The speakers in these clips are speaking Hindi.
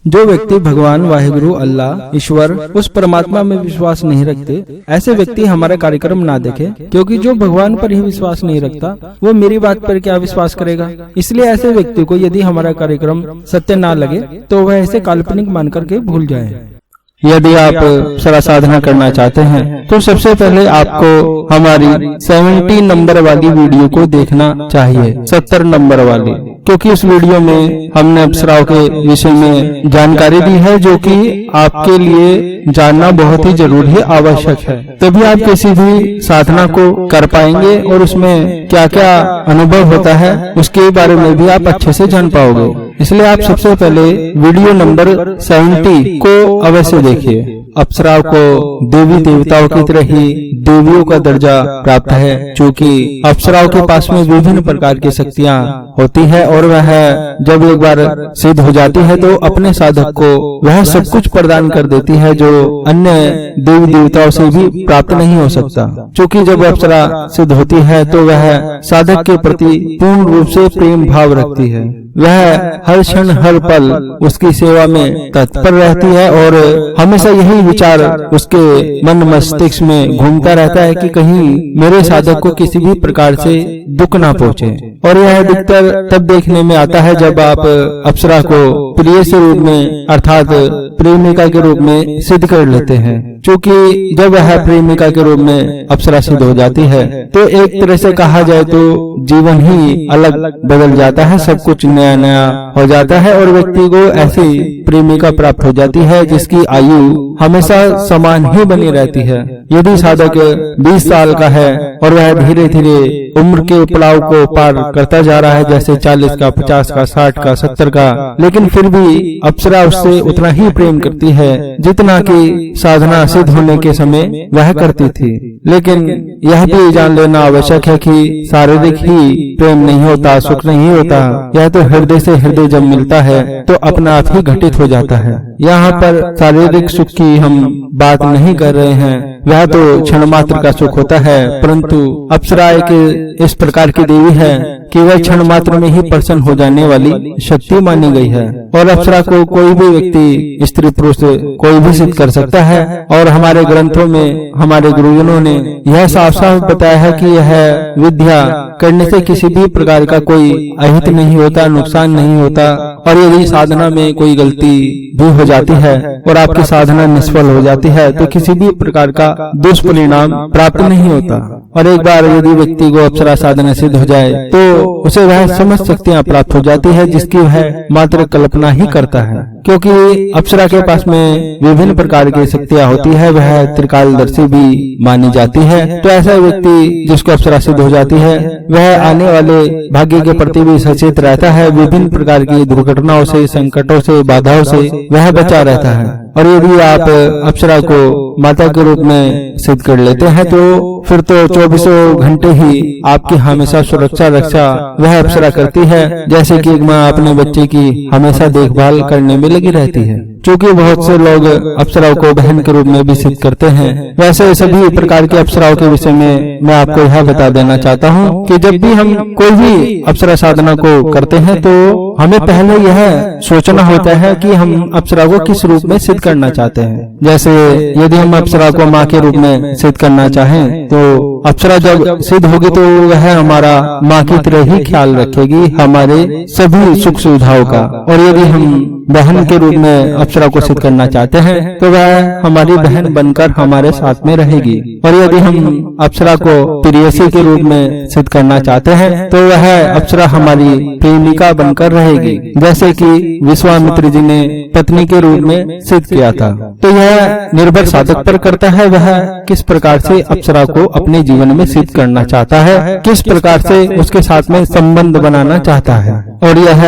जो व्यक्ति भगवान वाहिगुरु अल्लाह ईश्वर उस परमात्मा में विश्वास नहीं रखते, ऐसे व्यक्ति हमारा कार्यक्रम ना देखे, क्योंकि जो भगवान पर ही विश्वास नहीं रखता वो मेरी बात पर क्या विश्वास करेगा। इसलिए ऐसे व्यक्ति को यदि हमारा कार्यक्रम सत्य ना लगे तो वह इसे काल्पनिक मान करके भूल जाए। यदि आप अप्सरा साधना करना चाहते हैं तो सबसे पहले आपको हमारी 70 नंबर वाली वीडियो को देखना चाहिए, 70 नंबर वाली, क्योंकि इस वीडियो में हमने अप्सराओं के विषय में जानकारी दी है जो कि आपके लिए जानना बहुत ही जरूरी है, आवश्यक है। तभी आप किसी भी साधना को कर पाएंगे और उसमें क्या क्या अनुभव होता है उसके बारे में भी आप अच्छे से जान पाओगे। इसलिए आप सबसे पहले वीडियो नंबर 70 को अवश्य देखिए। अप्सराओं को देवी देवताओं की तरह ही देवियों का दर्जा प्राप्त है, क्योंकि अप्सराओं के पास में विभिन्न प्रकार की शक्तियां होती है और वह जब एक बार सिद्ध हो जाती है तो अपने साधक को वह सब कुछ प्रदान कर देती है जो अन्य देवी देवताओं से भी प्राप्त नहीं हो सकता। क्योंकि जब अप्सरा सिद्ध होती है तो वह साधक के प्रति पूर्ण रूप से प्रेम भाव रखती है, वह हर क्षण हर पल उसकी सेवा में तत्पर रहती है और हमेशा यही विचार उसके मन मस्तिष्क में घूमता रहता है कि कहीं मेरे साधक को किसी भी प्रकार से दुख ना पहुंचे। और यह अधिकतर तब देखने में आता है जब आप अप्सरा को प्रिय के रूप में अर्थात प्रेमिका के रूप में सिद्ध कर लेते हैं। क्योंकि जब वह प्रेमिका के रूप में अप्सरा सिद्ध हो जाती है तो एक तरह से कहा जाए तो जीवन ही अलग बदल जाता है, सब कुछ नया नया हो जाता है और व्यक्ति को ऐसी प्रेमिका प्राप्त हो जाती है जिसकी आयु हमेशा समान ही बनी रहती है। यदि साधक 20 साल का है और वह धीरे धीरे उम्र के पड़ाव को पार करता जा रहा है, जैसे 40 का, 50 का, 60 का, 70 का, लेकिन फिर भी अप्सरा उससे उतना ही प्रेम करती है जितना कि साधना सिद्ध होने के समय वह करती थी। लेकिन यह भी जान लेना आवश्यक है कि शारीरिक ही प्रेम नहीं होता, सुख नहीं होता, यह तो हृदय से हृदय जब मिलता है तो अपना आप ही घटित हो जाता है। यहाँ पर शारीरिक सुख की हम बात नहीं कर रहे हैं, वह तो क्षण मात्र का सुख होता है, परंतु अप्सरा एक इस प्रकार की देवी है कि वह क्षण मात्र में ही प्रसन्न हो जाने वाली शक्ति मानी गई है। और अप्सरा को कोई भी व्यक्ति, स्त्री पुरुष कोई भी सिद्ध कर सकता है। और हमारे ग्रंथों में हमारे गुरुजनों ने यह साफ साफ बताया है कि यह विद्या करने से किसी भी प्रकार का कोई अहित नहीं होता, नुकसान नहीं होता। और यदि साधना में कोई गलती भी हो जाती है और आपकी साधना निष्फल हो जाती है तो किसी भी प्रकार का दुष्परिणाम प्राप्त नहीं होता। और एक बार यदि व्यक्ति को अप्सरा साधना सिद्ध हो जाए तो उसे वह समस्त शक्तियां प्राप्त हो जाती है जिसकी वह मात्र कल्पना ही करता है। क्योंकि अप्सरा के पास में विभिन्न प्रकार की शक्तियां होती है, वह त्रिकालदर्शी भी मानी जाती है। तो ऐसा व्यक्ति जिसको अप्सरा सिद्ध हो जाती है वह आने वाले भाग्य के प्रति भी सचेत रहता है, विभिन्न प्रकार की दुर्घटनाओं से, संकटों से, बाधाओं से वह बचा रहता है। और यदि आप अप्सरा को माता के रूप में सिद्ध कर लेते हैं तो फिर तो 24 घंटे ही आपकी हमेशा सुरक्षा रक्षा वह अप्सरा करती है, जैसे कि एक माँ अपने बच्चे की हमेशा देखभाल करने में लगी रहती है। क्योंकि बहुत से लोग अप्सराओं को बहन के रूप में भी सिद्ध करते हैं। वैसे सभी प्रकार के अप्सराओं के विषय में मैं आपको यह बता देना चाहता हूँ कि जब भी हम कोई भी अप्सरा साधना को करते हैं तो हमें पहले यह सोचना होता है कि हम अप्सरा को किस रूप में सिद्ध करना चाहते हैं। जैसे यदि हम अप्सरा को माँ के रूप में सिद्ध करना चाहें तो अप्सरा जब सिद्ध होगी तो वह हमारा माँ की तरह ही ख्याल रखेगी, हमारे सभी सुख सुविधाओं का। और यदि हम बहन के रूप में अप्सरा को सिद्ध करना चाहते हैं तो वह हमारी बहन बनकर हमारे साथ में रहेगी। और यदि हम अप्सरा को प्रेयसी के रूप में सिद्ध करना चाहते हैं तो वह अप्सरा हमारी प्रेमिका बनकर रहेगी, जैसे कि विश्वामित्र जी ने पत्नी के रूप में सिद्ध किया था। तो यह निर्भर साधक पर करता है वह किस प्रकार से अप्सरा को अपने जीवन में सिद्ध करना चाहता है, किस प्रकार से उसके साथ में संबंध बनाना चाहता है। और यह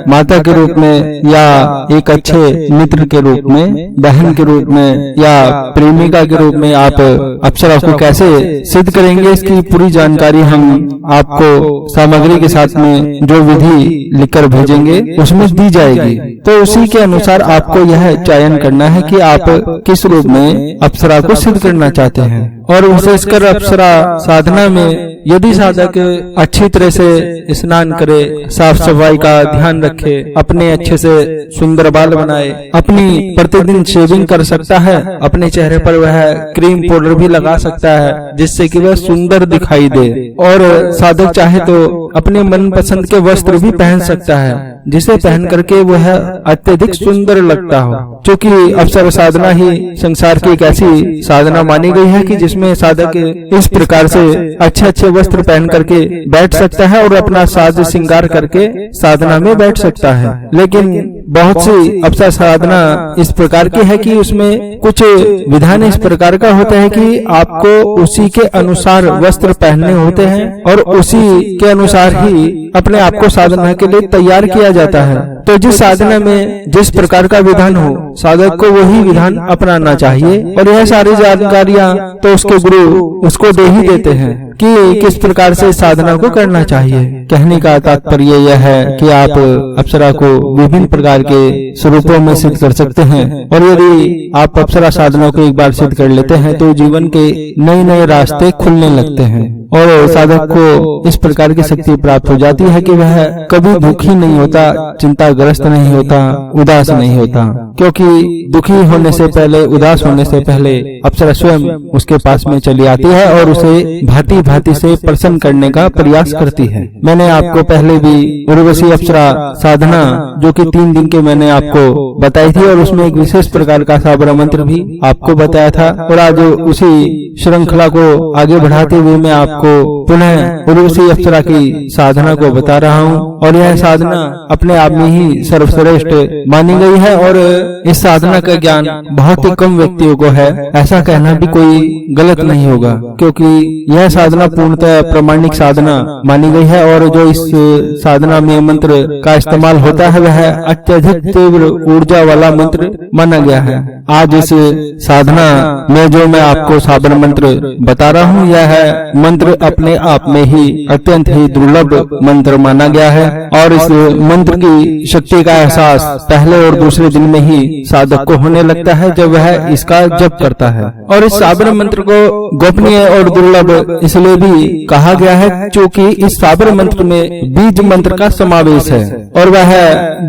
माता के रूप में या एक अच्छे मित्र के रूप में, बहन के रूप में या प्रेमिका के रूप में आप अप्सरा को कैसे सिद्ध करेंगे, इसकी पूरी जानकारी हम आपको सामग्री के साथ में जो विधि लिखकर भेजेंगे उसमें दी जाएगी। तो उसी के अनुसार आपको यह चयन करना है कि आप किस रूप में अप्सरा को सिद्ध करना चाहते हैं। और विशेषकर अप्सरा साधना में यदि साधक अच्छी तरह से स्नान करे, साफ सफाई का ध्यान रखे, अपने अच्छे से सुंदर बाल बनाए, अपनी प्रतिदिन शेविंग कर सकता है, अपने चेहरे पर वह क्रीम पाउडर भी लगा सकता है जिससे कि वह सुंदर दिखाई दे, और साधक चाहे तो अपने मन पसंद के वस्त्र भी पहन सकता है जिसे पहन करके वह अत्यधिक सुंदर लगता हो। क्योंकि अप्सरा साधना ही संसार की एक ऐसी साधना मानी गई है कि जिसमें साधक इस प्रकार से अच्छे अच्छे वस्त्र पहन करके बैठ सकता है और अपना साज श्रृंगार करके साधना में बैठ सकता है। लेकिन बहुत सी अप्सरा साधना इस प्रकार की है कि उसमें कुछ विधान इस प्रकार का होता है कि आपको उसी के अनुसार वस्त्र पहनने होते हैं और उसी के अनुसार ही अपने आप को साधना के लिए तैयार किया जाता है। तो जिस साधना में जिस प्रकार का विधान हो, साधक को वही विधान अपनाना चाहिए, और यह सारी जानकारियां तो उसके गुरु उसको दे ही देते हैं कि किस प्रकार से साधना को करना चाहिए। कहने का तात्पर्य यह है कि आप अप्सरा को विभिन्न प्रकार के स्वरूपों में सिद्ध कर सकते हैं, और यदि आप अप्सरा साधना को एक बार सिद्ध कर लेते हैं तो जीवन के नए नए रास्ते खुलने लगते हैं, और साधक को इस प्रकार की शक्ति प्राप्त हो जाती है कि वह कभी दुखी नहीं होता, चिंताग्रस्त नहीं होता, उदास नहीं होता। क्योंकि दुखी होने से पहले, उदास होने से पहले अप्सरा स्वयं उसके पास में चली आती है और उसे भांति भांति से प्रसन्न करने का प्रयास करती है। मैंने आपको पहले भी उर्वशी अप्सरा साधना जो कि 3 दिन के मैंने आपको बताई थी, और उसमें एक विशेष प्रकार का साबर मंत्र भी आपको बताया था, और आज उसी श्रृंखला को आगे बढ़ाते हुए मैं आपको पुनः उर्वशी अप्सरा की साधना को बता रहा हूँ। और यह साधना अपने आप में ही सर्वश्रेष्ठ मानी गई है, और इस साधना का ज्ञान बहुत ही कम व्यक्तियों को है, ऐसा कहना भी कोई गलत नहीं होगा, क्योंकि यह साधना पूर्णतः प्रामाणिक साधना मानी गई है। और जो इस साधना में मंत्र का इस्तेमाल होता है वह अत्यधिक तीव्र ऊर्जा वाला मंत्र माना गया है। आज इस साधना में जो मैं आपको साबर मंत्र बता रहा हूँ, यह है मंत्र अपने आप में ही अत्यंत ही दुर्लभ मंत्र माना गया है, और इस मंत्र की शक्ति का एहसास पहले और दूसरे दिन में ही साधक को होने लगता है जब वह इसका जप करता है। और इस साबर मंत्र को गोपनीय और दुर्लभ इसलिए भी कहा गया है क्योंकि इस साबर मंत्र में बीज मंत्र का समावेश है, और वह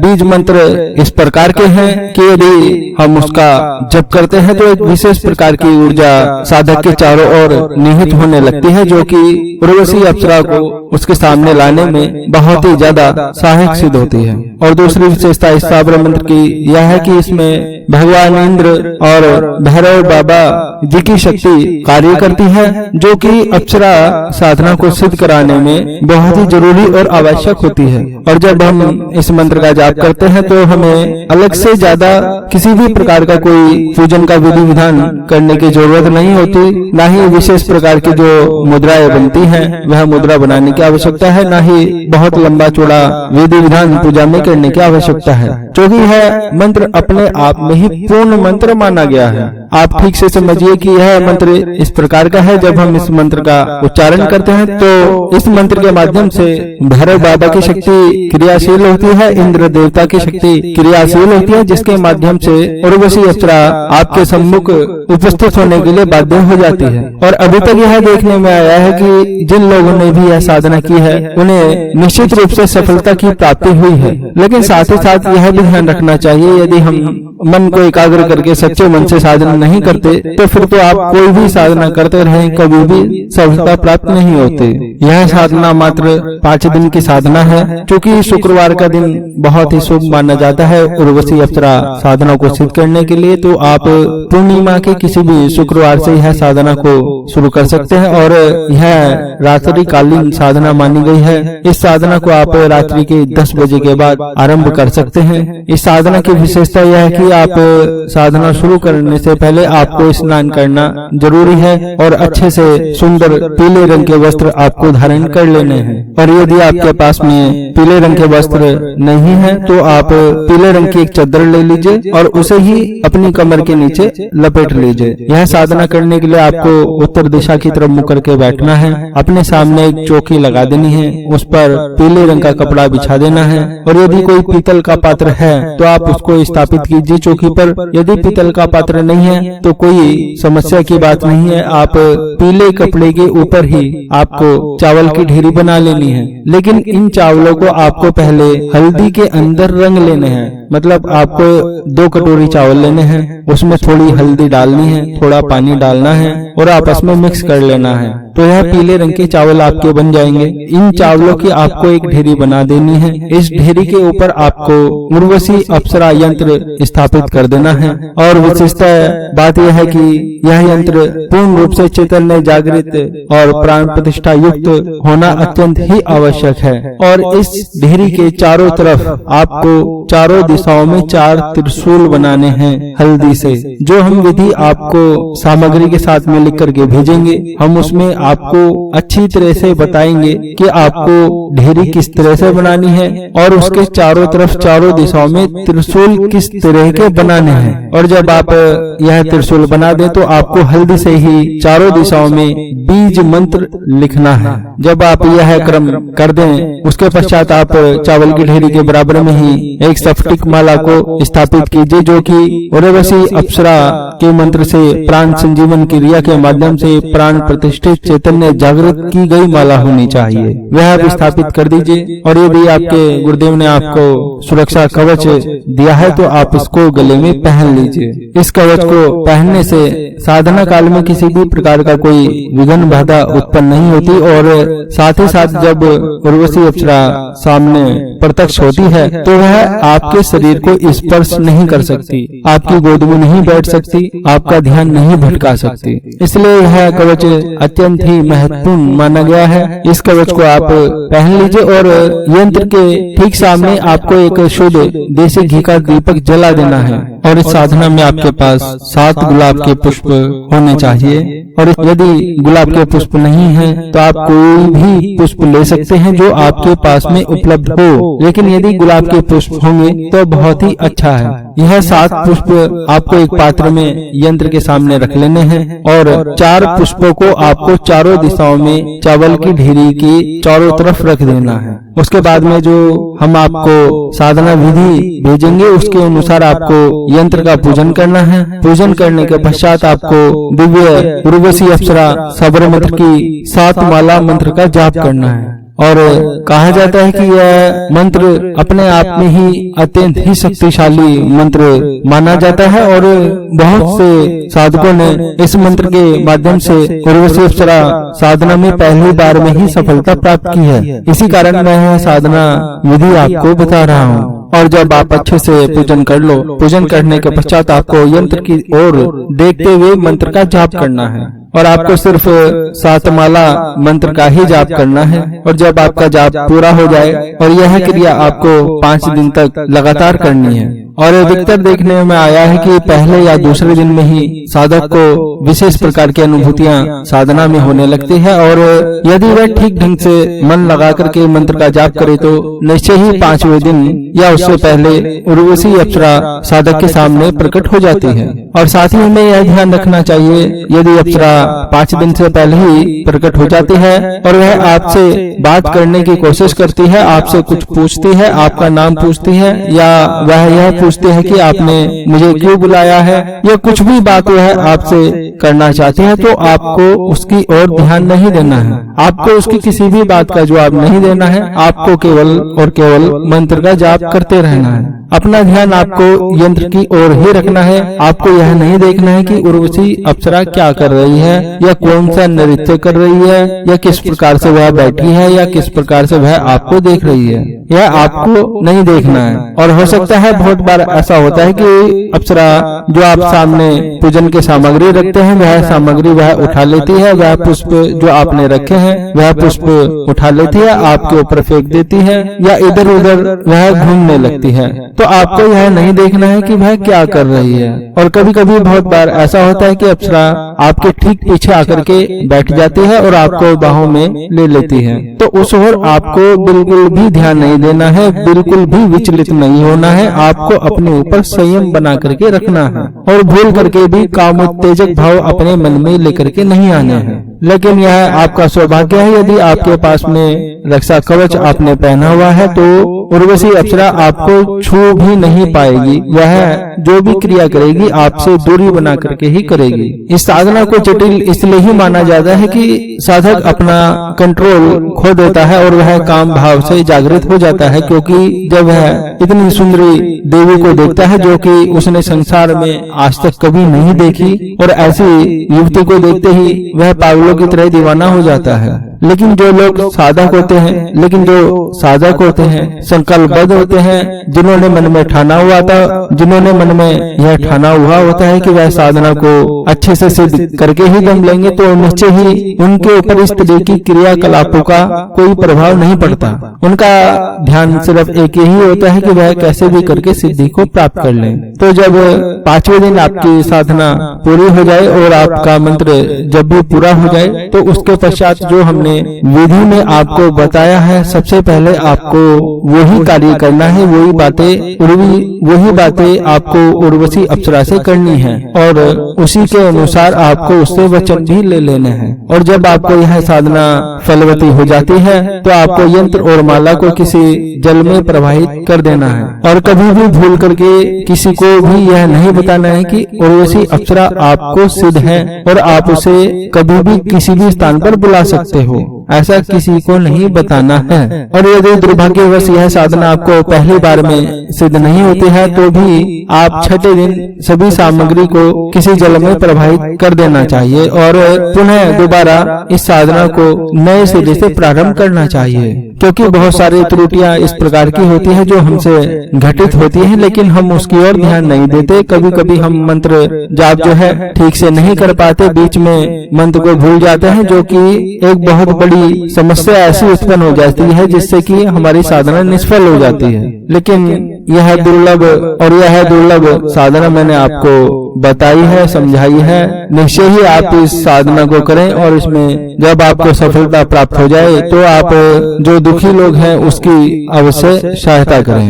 बीज मंत्र इस प्रकार के हैं कि यदि हम उसका जप करते हैं तो एक विशेष प्रकार की ऊर्जा साधक के चारों ओर निहित होने लगती है, जो कि उर्वशी अप्सरा को उसके सामने लाने में बहुत ही ज्यादा सहायक सिद्ध होती है। और दूसरी विशेषता इस साबर मंत्र की यह है कि इसमें भगवान इंद्र और भैरव बाबा जी की शक्ति कार्य करती है, जो कि अप्सरा साधना को सिद्ध कराने में बहुत ही जरूरी और आवश्यक होती है। और जब हम इस मंत्र का जाप करते हैं तो हमें अलग से ज्यादा किसी भी प्रकार का कोई पूजन का विधि विधान करने की जरूरत नहीं होती, न ही विशेष प्रकार की जो मुद्राएं बनती हैं वह मुद्रा बनाने की आवश्यकता है, न ही बहुत लंबा चौड़ा विधि विधान पूजा में करने की आवश्यकता है, क्योंकि यह मंत्र अपने आप में ही पूर्ण मंत्र माना गया है। आप ठीक से समझिए कि यह मंत्र इस प्रकार का है, जब हम इस मंत्र का उच्चारण करते हैं तो इस मंत्र के माध्यम से भैरव बाबा की शक्ति क्रियाशील होती है, इंद्र देवता की शक्ति क्रियाशील होती है, जिसके माध्यम से उर्वशी अप्सरा आपके सम्मुख उपस्थित होने के लिए बाध्य हो जाती है। और अभी तक यह देखने में आया है कि जिन लोगों ने भी यह साधना की है उन्हें निश्चित रूप से सफलता की प्राप्ति हुई है। लेकिन साथ ही साथ यह भी ध्यान रखना चाहिए, यदि हम मन को एकाग्र करके सच्चे मन से साधना नहीं करते तो फिर तो आप कोई भी साधना करते रहें, कभी भी सफलता प्राप्त नहीं होती। यह साधना मात्र 5 दिन की साधना है, क्योंकि शुक्रवार का दिन बहुत ही शुभ माना जाता है उर्वशी अप्सरा साधना को सिद्ध करने के लिए। तो आप पूर्णिमा के किसी भी शुक्रवार से यह साधना को शुरू कर सकते हैं, और यह रात्रि कालीन साधना मानी गई है। इस साधना को आप रात्रि के 10 बजे के बाद आरंभ कर सकते हैं। इस साधना की विशेषता यह है कि आप साधना शुरू करने से पहले आपको स्नान करना जरूरी है, और अच्छे से सुंदर पीले रंग के वस्त्र आपको धारण कर लेने हैं। और यदि आपके पास में पीले रंग के वस्त्र नहीं है तो आप पीले रंग की एक चादर ले लीजिए और उसे ही अपनी कमर के नीचे लपेट लीजिए। यह साधना करने के लिए आपको उत्तर दिशा की तरफ मुड़ करके बैठना है। अपने सामने एक चौकी लगा देनी है, उस पर पीले रंग का कपड़ा बिछा देना है, और यदि कोई पीतल का पात्र है तो आप उसको स्थापित कीजिए चौकी पर। यदि पीतल का पात्र नहीं है हैं तो कोई समस्या की बात नहीं है। आप पीले कपड़े के ऊपर ही आपको चावल की ढेरी बना लेनी है। लेकिन इन चावलों को आपको पहले हल्दी के अंदर रंग लेने हैं। मतलब आपको 2 कटोरी चावल लेने हैं, उसमें थोड़ी हल्दी डालनी है, थोड़ा पानी डालना है और आपस में मिक्स कर लेना है। तो यह पीले रंग के चावल आपके बन जाएंगे। इन चावलों की आपको एक ढेरी बना देनी है। इस ढेरी के ऊपर आपको उर्वशी अप्सरा यंत्र स्थापित कर देना है। और विशेषतः बात यह है कि यह यंत्र पूर्ण रूप से चैतन्य जागृत और प्राण प्रतिष्ठा युक्त होना अत्यंत ही आवश्यक है। और इस ढेरी के चारों तरफ आपको चारों दिशाओं में 4 त्रिशूल बनाने हैं हल्दी से। जो हम विधि आपको सामग्री के साथ में लिख करके भेजेंगे, हम उसमें आपको अच्छी तरह से बताएंगे कि आपको ढेरी किस तरह से बनानी है और उसके चारों तरफ चारों दिशाओं में त्रिशूल किस तरह के बनाने हैं। और जब आप यह त्रिशूल बना दें तो आपको हल्दी से ही चारों दिशाओं में बीज मंत्र लिखना है। जब आप यह क्रम कर दें, उसके पश्चात आप चावल की ढेरी के बराबर में ही एक स्फटिक माला को स्थापित कीजिए, जो कि उर्वशी अप्सरा के मंत्र से प्राण संजीवन क्रिया के माध्यम से प्राण प्रतिष्ठित चैतन्य जागृत की गई माला होनी चाहिए। वह आप स्थापित कर दीजिए। और यदि आपके गुरुदेव ने आपको सुरक्षा कवच दिया है तो आप इसको गले में पहन लीजिए। इस कवच को पहनने से साधना काल में किसी भी प्रकार का कोई विघ्न बाधा उत्पन्न नहीं होती। और साथ ही साथ जब उर्वशी अप्सरा सामने प्रत्यक्ष होती है तो वह आपके शरीर को स्पर्श नहीं कर सकती, आपकी गोद में नहीं बैठ सकती, आपका ध्यान नहीं भटका सकती। इसलिए यह कवच अत्यंत ही महत्वपूर्ण माना गया है। इस कवच को आप पहन लीजिए और यंत्र के ठीक सामने आपको एक शुद्ध देसी घी का दीपक जला देना है। और इस साधना में आपके पास 7 गुलाब के पुष्प होने चाहिए। और यदि गुलाब के पुष्प नहीं है तो आप कोई भी पुष्प ले सकते हैं जो आपके पास में उपलब्ध हो। लेकिन यदि गुलाब के पुष्प होंगे तो बहुत ही अच्छा है। यह 7 पुष्प आपको एक पात्र में यंत्र के सामने रख लेने हैं और 4 पुष्पों को आपको चारों दिशाओं में चावल की ढेरी की चारों तरफ रख देना है। उसके बाद में जो हम आपको साधना विधि भेजेंगे उसके अनुसार आपको यंत्र का पूजन करना है। पूजन करने के पश्चात आपको दिव्य उर्वशी अप्सरा सबर मंत्र की 7 माला मंत्र का जाप करना है। और कहा जाता है कि यह मंत्र अपने आप में ही अत्यंत ही शक्तिशाली मंत्र माना जाता है। और बहुत से साधकों ने इस मंत्र के माध्यम से उर्वशी अप्सरा साधना में पहली बार में ही सफलता प्राप्त की है। इसी कारण मैं यह साधना विधि आपको बता रहा हूँ। और जब आप अच्छे से पूजन कर लो, पूजन करने के पश्चात आपको यंत्र की ओर देखते हुए मंत्र का जाप करना है। और आपको सिर्फ 7 माला मंत्र का ही जाप करना है। और जब आपका जाप पूरा हो जाए, और यह क्रिया आपको 5 दिन तक लगातार करनी है। और अधिकतर देखने में आया है कि पहले या दूसरे दिन में ही साधक को विशेष प्रकार की अनुभूतियां साधना में होने लगती है। और यदि वह ठीक ढंग से मन लगा करके मंत्र का जाप करे तो निश्चय ही 5वें दिन या उससे पहले उर्वशी अप्सरा साधक के सामने प्रकट हो जाती है। और साथ ही हमें यह ध्यान रखना चाहिए, यदि अप्सरा 5 दिन से पहले ही प्रकट हो जाती है और वह आपसे बात करने की कोशिश करती है, आपसे कुछ पूछती है, आपका नाम पूछती है, या वह यह पूछते हैं कि आपने मुझे क्यों बुलाया है, या कुछ भी बात वह आपसे करना चाहते हैं, तो आपको उसकी ओर ध्यान नहीं देना है। आपको उसकी किसी भी बात का जवाब नहीं देना है। आपको केवल और केवल मंत्र का जाप करते रहना है। अपना ध्यान आपको यंत्र की ओर ही रखना है। आपको यह नहीं देखना है कि उर्वशी अप्सरा क्या कर रही है, या कौन सा नृत्य कर रही है, या किस प्रकार से वह बैठी है, या किस प्रकार से वह आपको देख रही है। यह आपको नहीं देखना है। और हो सकता है बहुत बार ऐसा होता है कि अप्सरा जो आप सामने पूजन के सामग्री रखते हैं वह सामग्री वह उठा लेती है, वह पुष्प जो आपने रखे हैं वह पुष्प उठा लेती है, आपके ऊपर फेंक देती है, या इधर उधर वह घूमने लगती है। तो आपको यह नहीं देखना है कि वह क्या कर रही है। और कभी कभी बहुत बार ऐसा होता है कि अप्सरा आपके ठीक पीछे आकर के बैठ जाती है और आपको बाहों में ले लेती है। तो उस ओर आपको बिल्कुल भी ध्यान नहीं देना है, बिल्कुल भी विचलित नहीं होना है। आपको अपने ऊपर संयम बना करके रखना है और भूल करके भी काम उत्तेजक भाव अपने मन में लेकर के नहीं आने हैं। लेकिन यह आपका सौभाग्य है। यदि आपके पास में रक्षा कवच आपने पहना हुआ है तो उर्वशी अप्सरा आपको छू भी नहीं पाएगी। वह जो भी क्रिया करेगी आपसे दूरी बना करके ही करेगी। इस साधना को जटिल इसलिए ही माना जाता है कि साधक अपना कंट्रोल खो देता है और वह काम भाव से जागृत हो जाता है, क्योंकि जब वह इतनी सुंदरी देवी को देखता है जो कि उसने संसार में आज तक कभी नहीं देखी, और ऐसी युवती को देखते ही वह पागलों की तरह दीवाना हो जाता है। लेकिन जो साधक होते हैं संकल्पबद्ध होते हैं, जिन्होंने मन में ठाना हुआ था, जिन्होंने मन में यह ठाना हुआ होता है कि वह साधना को अच्छे से सिद्ध करके ही दम लेंगे, तो निश्चय ही उनके ऊपर इस तरह की क्रियाकलापों का कोई प्रभाव नहीं पड़ता। उनका ध्यान सिर्फ एक ही होता है कि वह कैसे भी करके सिद्धि को प्राप्त कर लें। तो जब 5वें दिन आपकी साधना पूरी हो जाए और आपका मंत्र जब भी पूरा हो जाए, तो उसके पश्चात जो हमने विधि में आपको बताया है, सबसे पहले आपको वही कार्य करना है, वही बातें आपको उर्वशी अप्सरा से करनी है और उसी के अनुसार आपको उससे वचन भी ले लेने हैं। और जब आपको यह साधना फलवती हो जाती है तो आपको यंत्र और माला को किसी जल में प्रवाहित कर देना है, और कभी भी भूल करके किसी को भी यह नहीं बताना है कि उर्वशी अप्सरा आपको सिद्ध है और आप उसे कभी भी किसी भी स्थान पर बुला सकते हो, ऐसा किसी को नहीं बताना है। और यदि दुर्भाग्यवश यह साधना आपको पहली बार में सिद्ध नहीं होती है तो भी आप 6ठे दिन सभी सामग्री को किसी जल में प्रवाहित कर देना चाहिए और पुनः दोबारा इस साधना को नए सिरे से प्रारंभ करना चाहिए, क्योंकि बहुत सारी त्रुटियां इस प्रकार की होती है जो हमसे घटित होती है, लेकिन हम उसकी ओर ध्यान नहीं देते। कभी कभी हम मंत्र जाप जो है ठीक से नहीं कर पाते, बीच में मंत्र को भूल जाते हैं, जो कि एक बहुत बड़ी समस्या ऐसी उत्पन्न हो जाती है जिससे कि हमारी साधना निष्फल हो जाती है। लेकिन यह दुर्लभ साधना मैंने आपको बताई है, समझाई है। निश्चय ही आप इस साधना को करें और इसमें जब आपको सफलता प्राप्त हो जाए तो आप जो दुखी लोग हैं उसकी अवश्य सहायता करें।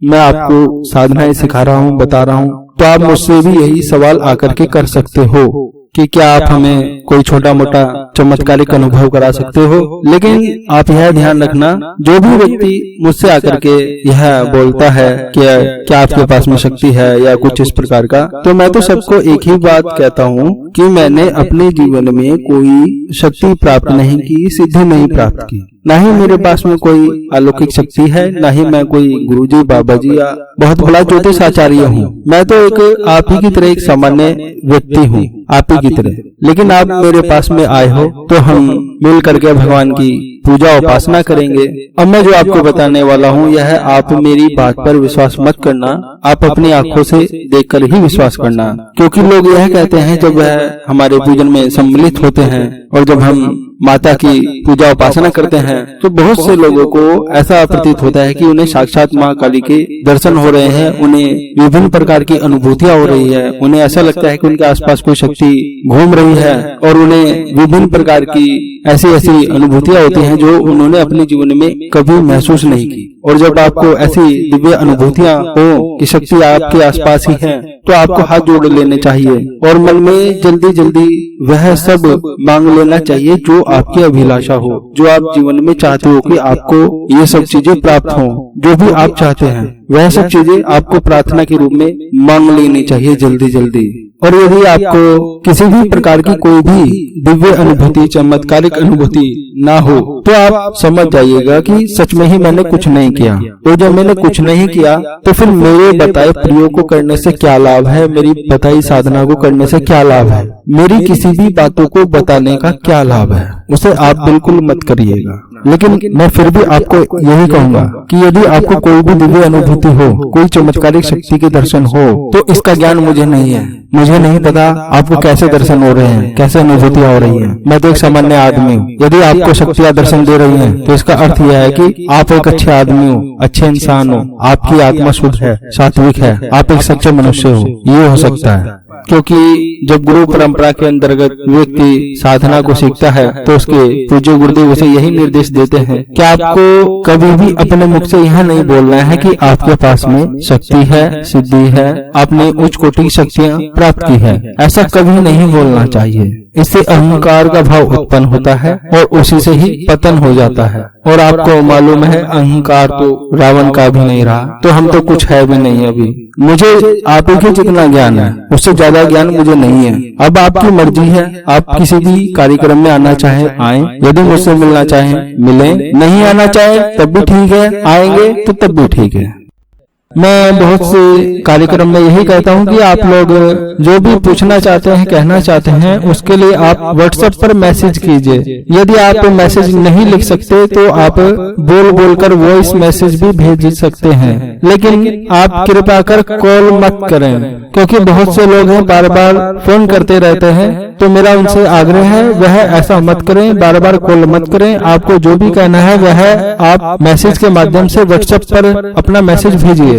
मैं आपको साधनाएं सिखा रहा हूँ, बता रहा हूँ, तो आप मुझसे भी यही सवाल आकर के कर सकते हो कि क्या आप हमें कोई छोटा मोटा चमत्कारिक अनुभव करा सकते हो। लेकिन आप यह ध्यान रखना, जो भी व्यक्ति मुझसे आकर के यह बोलता है कि क्या आपके पास में शक्ति है या कुछ इस प्रकार का, तो मैं तो सबको एक ही बात कहता हूँ कि मैंने अपने जीवन में कोई शक्ति प्राप्त नहीं की, सिद्धि नहीं प्राप्त की, ना ही मेरे पास में कोई अलौकिक शक्ति है, ना ही मैं कोई गुरुजी, बाबा जी या बहुत बड़ा ज्योतिष आचार्य हूँ। मैं तो एक आप ही की तरह एक सामान्य व्यक्ति हूँ, आप ही की तरह। लेकिन आप मेरे पास में आए हो तो हम मिल करके भगवान की पूजा उपासना करेंगे। अब मैं जो आपको बताने वाला हूँ यह आप मेरी बात पर विश्वास मत करना, आप अपनी आंखों से देखकर ही विश्वास करना, क्योंकि लोग यह कहते हैं जब वह हमारे पूजन में सम्मिलित होते हैं और जब हम माता की पूजा उपासना करते हैं तो बहुत से लोगों को ऐसा प्रतीत होता है कि उन्हें साक्षात माँ काली के दर्शन हो रहे हैं, उन्हें विभिन्न प्रकार की अनुभूतियां हो रही है, उन्हें ऐसा लगता है कि उनके आसपास कोई शक्ति घूम रही है और उन्हें विभिन्न प्रकार की ऐसी अनुभूतियां होती हैं जो उन्होंने अपने जीवन में कभी महसूस नहीं की। और जब आपको ऐसी दिव्य अनुभूतियां हो कि शक्ति आपके आसपास ही है तो आपको हाथ जोड़ लेने चाहिए और मन में जल्दी जल्दी वह सब मांग लेना चाहिए जो आपकी अभिलाषा हो, जो आप जीवन में चाहते हो कि आपको ये सब चीजें प्राप्त हो। जो भी आप चाहते हैं वह सब चीजें आपको प्रार्थना के रूप में मांग लेनी चाहिए जल्दी जल्दी। और यदि आपको किसी भी प्रकार की कोई भी दिव्य अनुभूति, चमत्कारिक अनुभूति ना हो तो आप समझ जाइएगा कि सच में ही मैंने कुछ नहीं किया। तो जब मैंने कुछ नहीं किया तो फिर मेरे बताए प्रयोग को करने से क्या लाभ है, मेरी बताई साधना को करने से क्या लाभ है, मेरी किसी भी बातों को बताने का क्या लाभ है, उसे आप बिल्कुल मत करिएगा। लेकिन मैं फिर भी आपको यही कहूंगा कि यदि आपको कोई भी दिव्य अनुभूति हो, कोई चमत्कारिक शक्ति के दर्शन हो, तो इसका ज्ञान मुझे नहीं है, मुझे नहीं पता आपको कैसे दर्शन हो रहे हैं, कैसे अनुभूतियां हो रही हैं। मैं तो एक सामान्य आदमी हूँ। यदि आपको शक्तियां दर्शन दे रही हैं तो इसका अर्थ यह है कि आप एक अच्छे आदमी हो, अच्छे इंसान हो, आपकी आत्मा शुद्ध है, सात्विक है, आप एक सच्चे मनुष्य हो, ये हो सकता है। क्योंकि जब गुरु परंपरा के अंतर्गत व्यक्ति साधना को सीखता है तो उसके पूज्य गुरुदेव उसे यही निर्देश देते हैं कि आपको कभी भी अपने मुख से यह नहीं बोलना है कि आपके पास में शक्ति है, सिद्धि है, आपने उच्च कोटि की शक्तियाँ प्राप्त की है, ऐसा कभी नहीं बोलना चाहिए। इससे अहंकार का भाव उत्पन्न होता है और उसी से ही पतन हो जाता है। और आपको मालूम है अहंकार तो रावण का भी नहीं रहा, तो हम तो कुछ है भी नहीं अभी। मुझे आप ही के जितना ज्ञान है उससे ज्यादा ज्ञान मुझे नहीं है। अब आपकी मर्जी है, आप किसी भी कार्यक्रम में आना चाहे आए, यदि मुझसे मिलना चाहे मिले, नहीं आना चाहे तब भी ठीक है, आएंगे तो तब भी ठीक है। मैं बहुत से कार्यक्रम में यही कहता हूं कि आप लोग जो भी पूछना चाहते हैं, कहना चाहते हैं, उसके लिए आप व्हाट्सएप पर मैसेज कीजिए। यदि आप मैसेज नहीं लिख सकते तो आप बोल बोलकर वॉइस मैसेज भी भेज सकते हैं, लेकिन आप कृपया कर कॉल मत करें, क्योंकि बहुत से लोग हैं बार बार फोन करते रहते हैं। तो मेरा उनसे आग्रह है वह ऐसा मत करें, बार बार कॉल मत करें। आपको जो भी कहना है वह आप मैसेज के माध्यम से व्हाट्सएप पर अपना मैसेज भेजिए।